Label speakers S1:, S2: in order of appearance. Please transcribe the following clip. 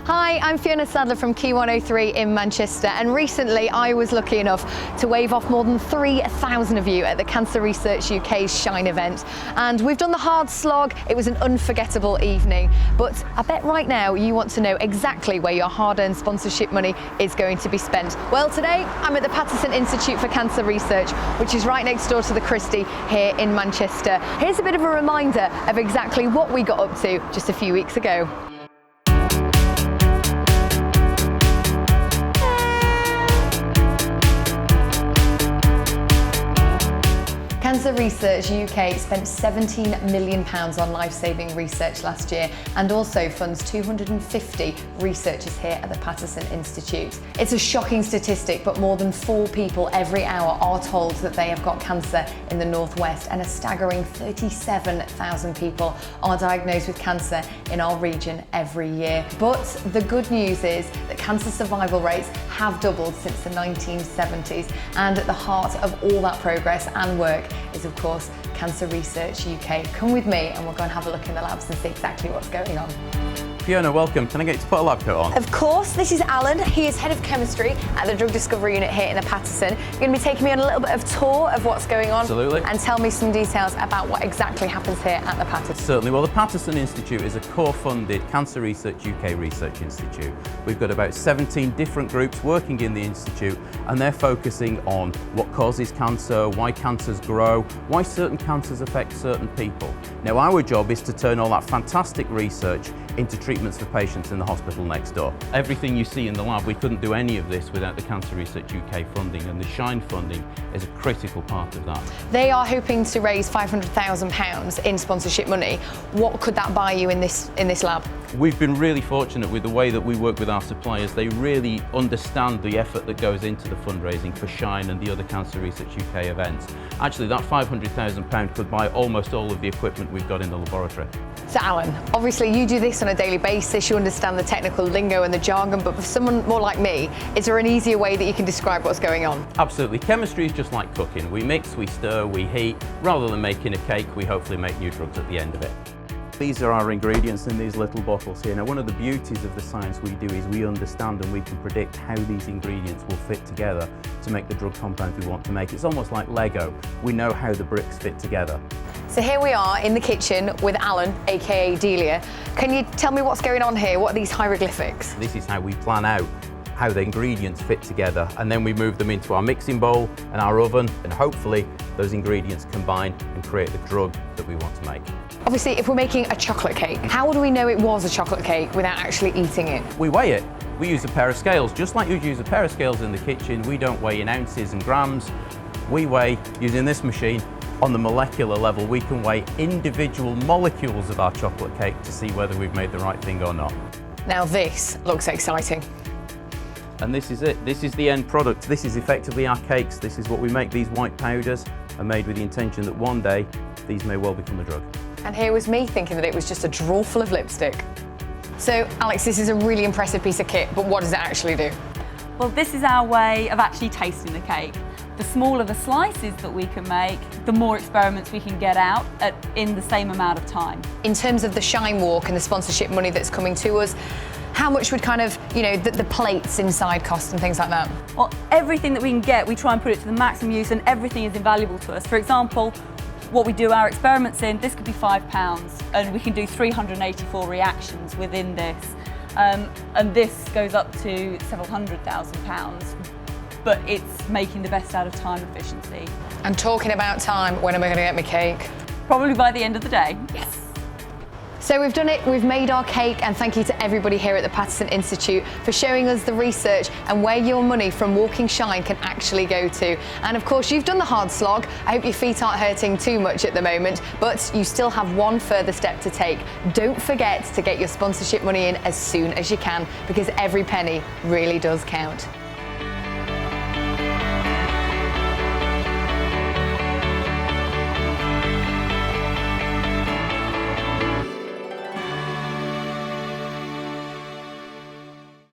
S1: Hi, I'm Fiona Sadler from Key 103 in Manchester, and recently I was lucky enough to wave off more than 3,000 of you at the Cancer Research UK's Shine event. And we've done the hard slog. It was an unforgettable evening, but I bet right now you want to know exactly where your hard-earned sponsorship money is going to be spent. Well, today I'm at the Paterson Institute for Cancer Research, which is right next door to the Christie here in Manchester. Here's a bit of a reminder of exactly what we got up to just a few weeks ago. Cancer Research UK spent £17 million on life-saving research last year and also funds 250 researchers here at the Paterson Institute. It's a shocking statistic, but more than 4 people every hour are told that they have got cancer in the northwest, and a staggering 37,000 people are diagnosed with cancer in our region every year. But the good news is that cancer survival rates have doubled since the 1970s, and at the heart of all that progress and work is, of course, Cancer Research UK. Come with me and we'll go and have a look in the labs and see exactly what's going on.
S2: Fiona, welcome. Can I get you to put a lab coat on?
S1: Of course. This is Alan. He is Head of Chemistry at the Drug Discovery Unit here in the Paterson. You're going to be taking me on a little bit of tour of what's going on.
S2: Absolutely. And
S1: tell me some details about what exactly happens here at the Paterson.
S2: Certainly. Well, the Paterson Institute is a core-funded Cancer Research UK research institute. We've got about 17 different groups working in the institute, and they're focusing on what causes cancer, why cancers grow, why certain cancers affect certain people. Now, our job is to turn all that fantastic research into treatments for patients in the hospital next door. Everything you see in the lab, we couldn't do any of this without the Cancer Research UK funding, and the Shine funding is a critical part of that.
S1: They are hoping to raise £500,000 in sponsorship money. What could that buy you in this lab?
S2: We've been really fortunate with the way that we work with our suppliers. They really understand the effort that goes into the fundraising for Shine and the other Cancer Research UK events. Actually, that £500,000 could buy almost all of the equipment we've got in the laboratory.
S1: So Alan, obviously you do this on a daily basis, you understand the technical lingo and the jargon, but for someone more like me, is there an easier way that you can describe what's going on?
S2: Absolutely. Chemistry is just like cooking. We mix, we stir, we heat. Rather than making a cake, we hopefully make new drugs at the end of it. These are our ingredients in these little bottles here. Now, one of the beauties of the science we do is we understand and we can predict how these ingredients will fit together to make the drug compounds we want to make. It's almost like Lego. We know how the bricks fit together.
S1: So here we are in the kitchen with Alan, aka Delia. Can you tell me what's going on here? What are these hieroglyphics?
S2: This is how we plan out how the ingredients fit together, and then we move them into our mixing bowl and our oven, and hopefully those ingredients combine and create the drug that we want to make.
S1: Obviously, if we're making a chocolate cake, how do we know it was a chocolate cake without actually eating it?
S2: We weigh it. We use a pair of scales. Just like you'd use a pair of scales in the kitchen, we don't weigh in ounces and grams. We weigh using this machine. On the molecular level, we can weigh individual molecules of our chocolate cake to see whether we've made the right thing or not.
S1: Now this looks exciting.
S2: And this is it. This is the end product. This is effectively our cakes. This is what we make. These white powders are made with the intention that one day these may well become a drug.
S1: And here was me thinking that it was just a drawer full of lipstick. So, Alex, this is a really impressive piece of kit, but what does it actually do?
S3: Well, this is our way of actually tasting the cake. The smaller the slices that we can make, the more experiments we can get out in the same amount of time.
S1: In terms of the Shine Walk and the sponsorship money that's coming to us, how much would kind of, you know, the plates inside cost and things like that?
S3: Well, everything that we can get, we try and put it to the maximum use, and everything is invaluable to us. For example, what we do our experiments in, this could be £5, and we can do 384 reactions within this. And this goes up to several £100,000, but it's making the best out of time efficiency.
S1: And talking about time, when am I going to get my cake?
S3: Probably by the end of the day.
S1: Yes. So we've done it, we've made our cake, and thank you to everybody here at the Paterson Institute for showing us the research and where your money from Walking Shine can actually go to. And of course, you've done the hard slog. I hope your feet aren't hurting too much at the moment, but you still have one further step to take. Don't forget to get your sponsorship money in as soon as you can, because every penny really does count.